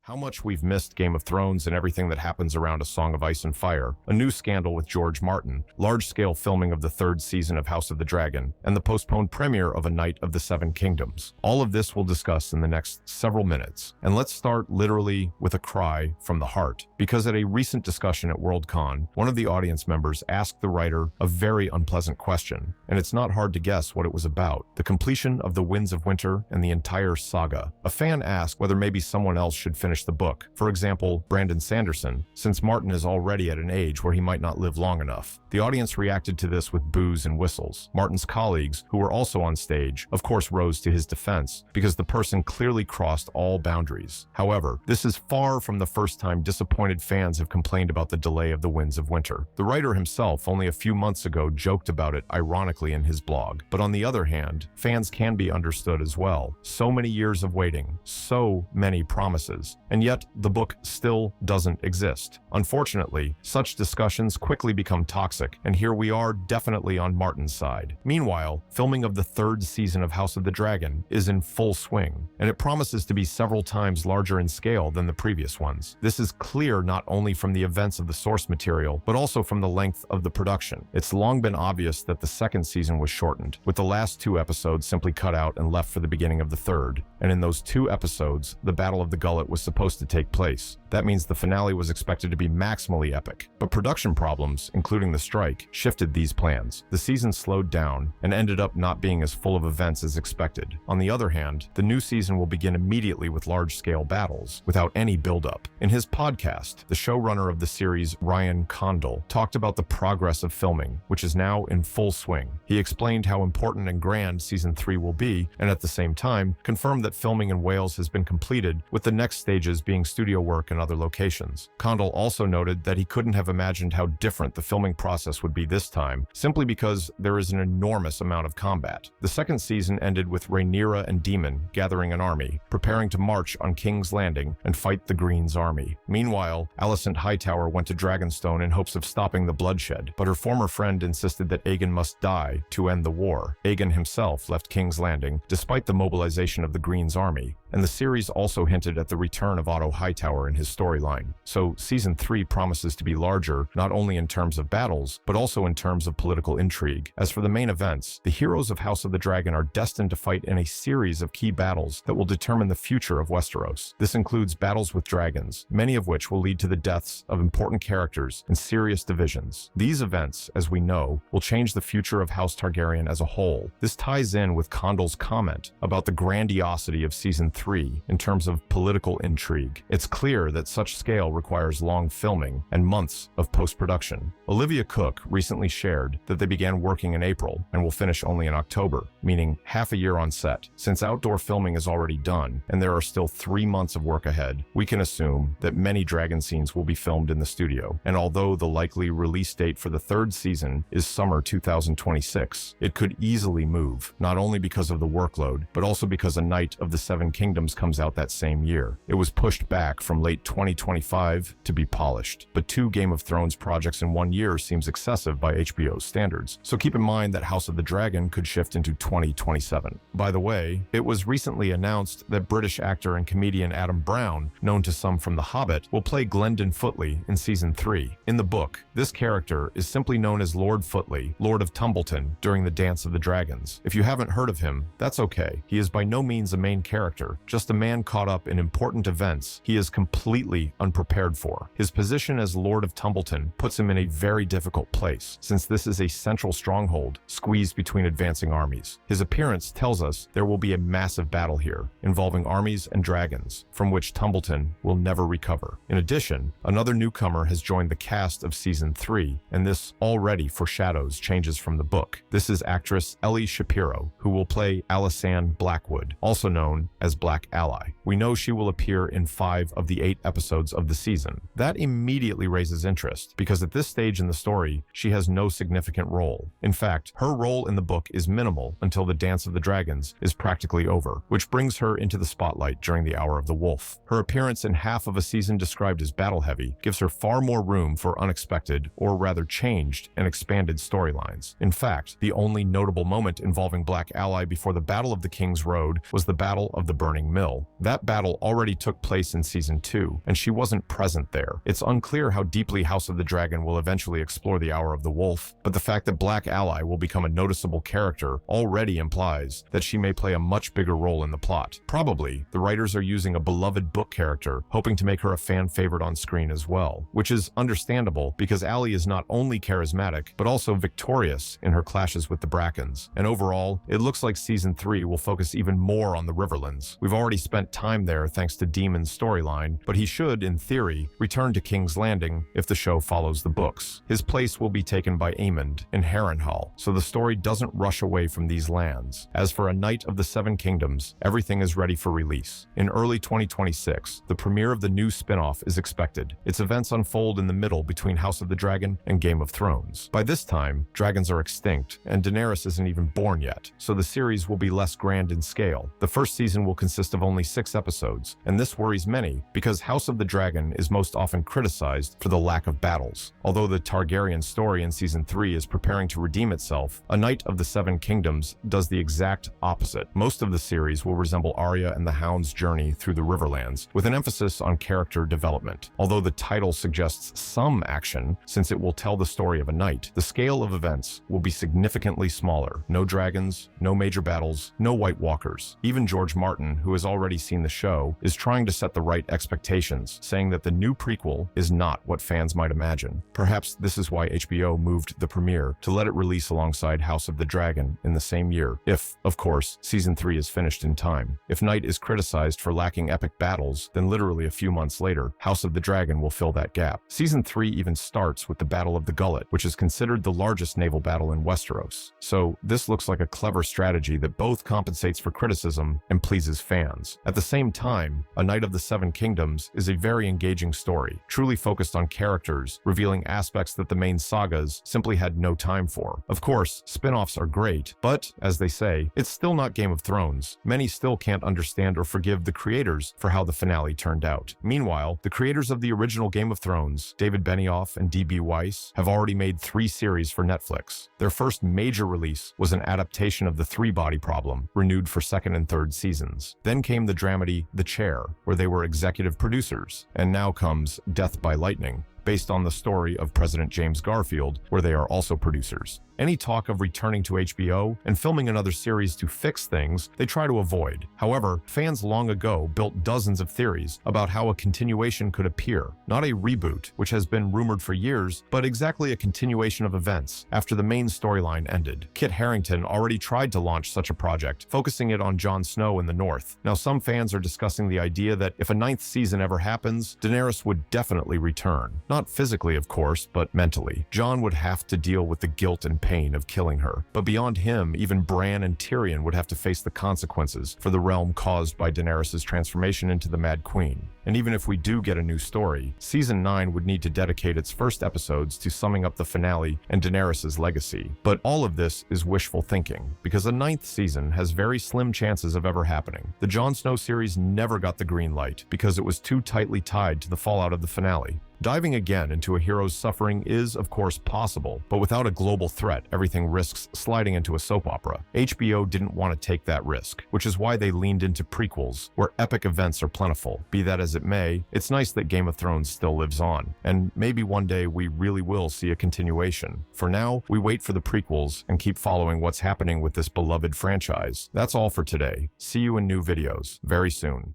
How much we've missed Game of Thrones and everything that happens around A Song of Ice and Fire, a new scandal with George Martin, large-scale filming of the third season of House of the Dragon, and the postponed premiere of A Knight of the Seven Kingdoms. All of this we'll discuss in the next several minutes. And let's start literally with a cry from the heart. Because at a recent discussion at Worldcon, one of the audience members asked the writer a very unpleasant question, and it's not hard to guess what it was about: the completion of The Winds of Winter and the entire saga. A fan asked whether maybe someone else should finish the book. For example, Brandon Sanderson, since Martin is already at an age where he might not live long enough. The audience reacted to this with boos and whistles. Martin's colleagues, who were also on stage, of course rose to his defense, because the person clearly crossed all boundaries. However, this is far from the first time disappointed fans have complained about the delay of The Winds of Winter. The writer himself only a few months ago joked about it ironically in his blog. But on the other hand, fans can be understood as well. So many years of waiting, so many promises, and yet the book still doesn't exist. Unfortunately, such discussions quickly become toxic, and here we are definitely on Martin's side. Meanwhile, filming of the third season of House of the Dragon is in full swing, and it promises to be several times larger in scale than the previous ones. This is clear not only from the events of the source material, but also from the length of the production. It's long been obvious that the second season was shortened, with the last 2 episodes simply cut out and left for the beginning of the third. And in those 2 episodes, the Battle of the Gullet was supposed to take place. That means the finale was expected to be maximally epic. But production problems, including the strike, shifted these plans. The season slowed down and ended up not being as full of events as expected. On the other hand, the new season will begin immediately with large-scale battles, without any build-up. In his podcast, the showrunner of the series, Ryan Condal, talked about the progress of filming, which is now in full swing. He explained how important and grand Season 3 will be, and at the same time, confirmed that filming in Wales has been completed, with the next stages being studio work in other locations. Condal also noted that he couldn't have imagined how different the filming process would be this time, simply because there is an enormous amount of combat. The second season ended with Rhaenyra and Daemon gathering an army, preparing to march on King's Landing and fight the Green's army. Meanwhile, Alicent Hightower went to Dragonstone in hopes of stopping the bloodshed, but her former friend insisted that Aegon must die to end the war. Aegon himself left King's Landing, despite the mobilization of the Green's army, and the series also hinted at the return of Otto Hightower in his storyline. So Season 3 promises to be larger, not only in terms of battles, but also in terms of political intrigue. As for the main events, the heroes of House of the Dragon are destined to fight in a series of key battles that will determine the future of Westeros. This includes battles with dragons, many of which will lead to the deaths of important characters and serious divisions. These events, as we know, will change the future of House Targaryen as a whole. This ties in with Condal's comment about the grandiosity of Season 3 in terms of political intrigue. It's clear that such scale requires long filming and months of post-production. Olivia Cook recently shared that they began working in April and will finish only in October, meaning half a year on set. Since outdoor filming is already done and there are still 3 months of work ahead, we can assume that many dragon scenes will be filmed in the studio. And although the likely release date for the third season is summer 2026, it could easily move, not only because of the workload, but also because A Knight of the Seven Kingdoms comes out that same year. It was pushed back from late 2025 to be polished. But 2 Game of Thrones projects in 1 year seems excessive by HBO's standards, so keep in mind that House of the Dragon could shift into 2027. By the way, it was recently announced that British actor and comedian Adam Brown, known to some from The Hobbit, will play Glendon Footley in Season 3. In the book, this character is simply known as Lord Footley, Lord of Tumbleton, during the Dance of the Dragons. If you haven't heard of him, that's okay. He is by no means a main character, just a man caught up in important events he is completely unprepared for. His position as Lord of Tumbleton puts him in a very difficult place, since this is a central stronghold squeezed between advancing armies. His appearance tells us there will be a massive battle here, involving armies and dragons, from which Tumbleton will never recover. In addition, another newcomer has joined the cast of Season 3, and this already foreshadows changes from the book. This is actress Ellie Shapiro, who will play Alysanne Blackwood, also known as Black Ally. We know she will appear in 5 of the 8 episodes of the season. That immediately raises interest, because at this stage in the story, she has no significant role. In fact, her role in the book is minimal until the Dance of the Dragons is practically over, which brings her into the spotlight during the Hour of the Wolf. Her appearance in half of a season described as battle-heavy gives her far more room for unexpected, or rather changed and expanded storylines. In fact, the only notable moment involving Black Ally before the Battle of the King's Road was the Battle of the Burning Mill. That battle already took took place in Season 2, and she wasn't present there. It's unclear how deeply House of the Dragon will eventually explore the Hour of the Wolf, but the fact that Black Ally will become a noticeable character already implies that she may play a much bigger role in the plot. Probably, the writers are using a beloved book character, hoping to make her a fan favorite on screen as well, which is understandable because Ally is not only charismatic, but also victorious in her clashes with the Brackens. And overall, it looks like Season 3 will focus even more on the Riverlands. We've already spent time there thanks to Daemon's storyline, but he should, in theory, return to King's Landing if the show follows the books. His place will be taken by Aemond in Harrenhal, so the story doesn't rush away from these lands. As for A Knight of the Seven Kingdoms, everything is ready for release. In early 2026, the premiere of the new spin-off is expected. Its events unfold in the middle between House of the Dragon and Game of Thrones. By this time, dragons are extinct, and Daenerys isn't even born yet, so the series will be less grand in scale. The first season will consist of only 6 episodes, and this worries many because House of the Dragon is most often criticized for the lack of battles. Although the Targaryen story in Season 3 is preparing to redeem itself, A Knight of the Seven Kingdoms does the exact opposite. Most of the series will resemble Arya and the Hound's journey through the Riverlands, with an emphasis on character development. Although the title suggests some action, since it will tell the story of a knight, the scale of events will be significantly smaller. No dragons, no major battles, no White Walkers. Even George Martin, who has already seen the show, is trying to set the right expectations, saying that the new prequel is not what fans might imagine. Perhaps this is why HBO moved the premiere to let it release alongside House of the Dragon in the same year, if, of course, Season 3 is finished in time. If Knight is criticized for lacking epic battles, then literally a few months later, House of the Dragon will fill that gap. Season 3 even starts with the Battle of the Gullet, which is considered the largest naval battle in Westeros. So this looks like a clever strategy that both compensates for criticism and pleases fans. At the same time, A Knight of the Seven Kingdoms is a very engaging story, truly focused on characters, revealing aspects that the main sagas simply had no time for. Of course, spin-offs are great, but, as they say, it's still not Game of Thrones. Many still can't understand or forgive the creators for how the finale turned out. Meanwhile, the creators of the original Game of Thrones, David Benioff and D.B. Weiss, have already made 3 series for Netflix. Their first major release was an adaptation of The Three-Body Problem, renewed for 2nd and 3rd seasons. Then came the dramedy The Chair, where they were executive producers. And now comes Death by Lightning, based on the story of President James Garfield, where they are also producers. Any talk of returning to HBO and filming another series to fix things, they try to avoid. However, fans long ago built dozens of theories about how a continuation could appear. Not a reboot, which has been rumored for years, but exactly a continuation of events after the main storyline ended. Kit Harington already tried to launch such a project, focusing it on Jon Snow in the North. Now some fans are discussing the idea that if a 9th season ever happens, Daenerys would definitely return. Not physically, of course, but mentally. Jon would have to deal with the guilt and pain of killing her. But beyond him, even Bran and Tyrion would have to face the consequences for the realm caused by Daenerys' transformation into the Mad Queen. And even if we do get a new story, Season 9 would need to dedicate its first episodes to summing up the finale and Daenerys' legacy. But all of this is wishful thinking, because a 9th season has very slim chances of ever happening. The Jon Snow series never got the green light because it was too tightly tied to the fallout of the finale. Diving again into a hero's suffering is, of course, possible, but without a global threat, everything risks sliding into a soap opera. HBO didn't want to take that risk, which is why they leaned into prequels, where epic events are plentiful. Be that as it may, it's nice that Game of Thrones still lives on, and maybe one day we really will see a continuation. For now, we wait for the prequels and keep following what's happening with this beloved franchise. That's all for today. See you in new videos very soon.